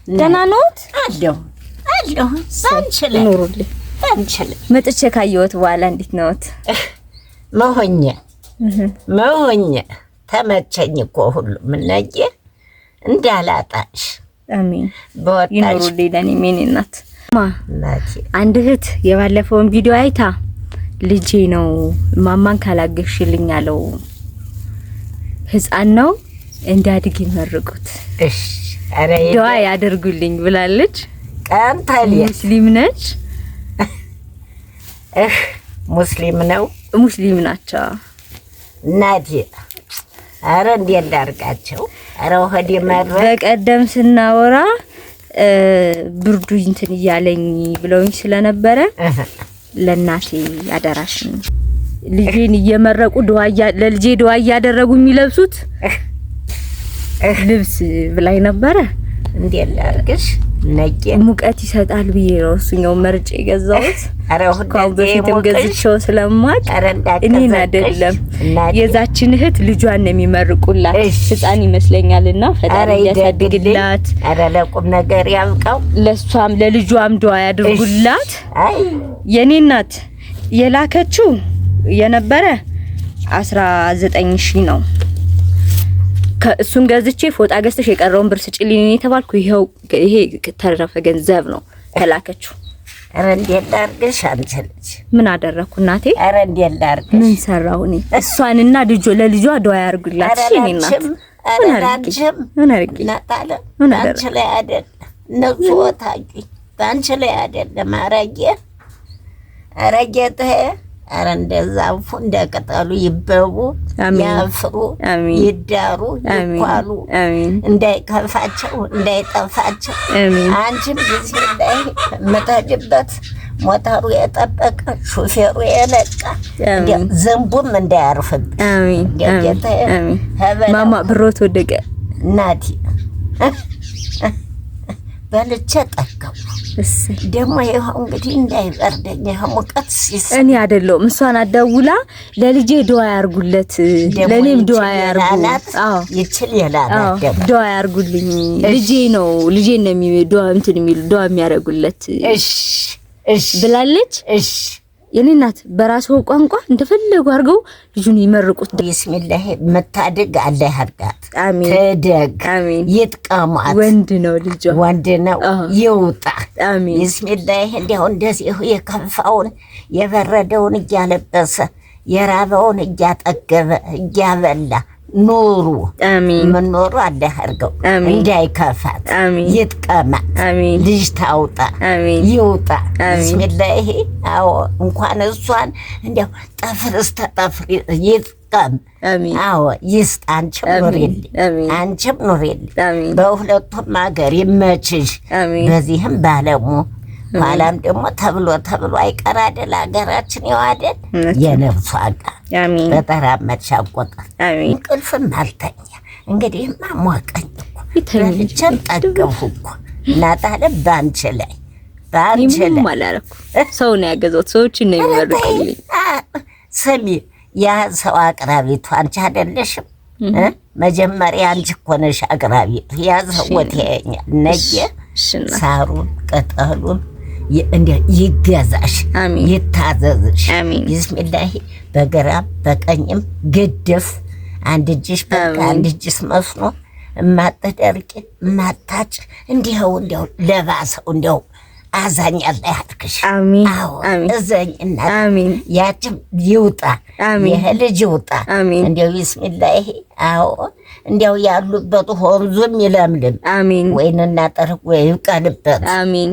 ደህና ነዎት? አለሁ ሳንችል ኑሩልኝ። ሳንችል መጥቼ ካየሁት በኋላ እንዴት ነዎት? መሆኜ ተመቸኝ እኮ ሁሉም ነኝ እንዳላጣሽ። አሜን። በወጣሽ ይኑሩልኝ ለኔ ምን እናት ናቲ። አንድ እህት የባለፈውን ቪዲዮ አይታ ልጄ ነው ማማን ካላገሽልኝ አለው ህፃን ነው እንዲያድግ ይመርቁት እሺ አረ ዱዓ ያደርጉልኝ ብላለች። ቀንታሊ ሙስሊም ነች። ሙስሊም ነው ሙስሊም ናቸው ናቲ። አረ እንዴት ላድርጋቸው? አረ ወዲ ማረ በቀደም ስናወራ ብርዱ እንትን እያለኝ ብለውኝ ስለነበረ ለናቴ አደራሽ ልጄን እየመረቁ ለልጄ ዱዓ ያደረጉ የሚለብሱት ልብስ ብላይ ነበረ። እንዴት ላድርግሽ? ነቄ ሙቀት ይሰጣል ብዬ ነው እሱኛው መርጬ ገዛሁት። አረ በፊትም ገዝቼው ስለማቅ እኔን አይደለም የዛችን እህት ልጇን ነው የሚመርቁላት። ህፃን ይመስለኛልና ፈጣሪ ያሳድግላት። አረ ለቁም ነገር ያብቃው። ለሷም ለልጇም ዱዓ ያድርጉላት። አይ የኔ እናት የላከችው የነበረ 19000 ነው። ከእሱን ገዝቼ ፎጣ ገዝተሽ የቀረውን ብር ስጪልኝ የተባልኩ ይሄ ተረፈ ገንዘብ ነው ከላከችው። አረ እንዴት ላድርግሽ? አንቺ ምን አደረኩ እናቴ? አረ እንዴት ላድርግሽ? ምን ሰራው እኔ? እሷንና ለልጇ ዱዓ ያርጉላት። እሺ እኔ እናት ምን አርጊ ናታለ አንቺ ላይ አይደል ነሱ ወታቂ አንቺ ላይ አይደለም። አረጌተ አረ እንደዛፉ እንደቀጠሉ ይበቡ ያፍሩ ይዳሩ ይኳሉ እንዳይከፋቸው እንዳይጠፋቸው። አንቺም ጊዜ ላይ መታጅበት ሞተሩ የጠበቀ ሹፌሩ የነቃ ዘንቡም እንዳያርፍብሽ። አሜን አሜን። ማማ ብሮት ወደቀ እናቴ በልቼ ጠቀሙ። ደግሞ ይኸው እንግዲህ እንዳይበርደኝ ሙቀት እኔ አይደለሁም እሷን አደውላ ለልጄ ዱዓ ያርጉለት ለኔም ዱዓ ያርጉለት። አዎ ይችል ይላል ዱዓ ያርጉልኝ ልጄ ነው ዱዓ እንትን የሚሉ ዱዓ የሚያረጉለት እሺ ብላለች። እሺ የኔ እናት በራሱ ቋንቋ እንደፈለጉ አርገው ልጁን ይመርቁት። ቢስሚላህ መታደግ አላህ ያርጋት። አሜን ተደግ አሜን። ይጥቀማት። ወንድ ነው ልጅ ወንድ ነው ይውጣ። አሜን ቢስሚላህ እንደው እንደዚህ የከፋውን የበረደውን እያለበሰ የራበውን እያጠገበ እያበላ ኑሩ። አሜን። ምን ኑሩ አላህ ያርገው እንዳይከፋት ይጥቀማት። ልጅ ታውጣ ይውጣ። ቢስሚላህ አዎ እንኳን እሷን እንደው ጠፍር እስከ ጠፍር ይጥቀም። አዎ ይስጥ። አንቺም ኑሪልኝ በሁለቱም ሀገር ይመችሽ። በዚህም ባለሙ ኋላም ደግሞ ተብሎ አይቀር አይደል ሀገራችን የዋደል የነፍሱ አጋር በጠራመች አቆጣ እንቅልፍም አልተኛ። እንግዲህ ማሟቀኝ በልቼም ጠገብሁ እኮ እናታለ ባንቺ ላይ አላረኩ። ሰው ነው ያገዛው። ሰዎችን ነው የሚመርቁልኝ። ስሚ ያ ሰው አቅራቢቱ አንቺ አይደለሽም? መጀመሪያ አንቺ እኮ ነሽ አቅራቢቱ። ያ ሰው ወተኛል ነየ ሳሩን ቅጠሉን ይገዛሽ ይታዘዝሽ። ቢስሚላህ በግራም በቀኝም ግድፍ አንድ እጅሽ በቃ አንድ እጅሽ መስኖ እማትደርቂ እማታጭ እንዲው ለባሰው እንዲው አዛኝ አላህ ያድርግሽ። አሜን አሜን። እዘኝ እናት አሜን። ያችም ይውጣ ይሄ ልጅ ይውጣ እንዲው ቢስሚላህ አዎ እንዲው ያሉበት ሆምዙም ይለምልም። አሜን። ወይንና ጠርቆ ይብቀልበት። አሜን።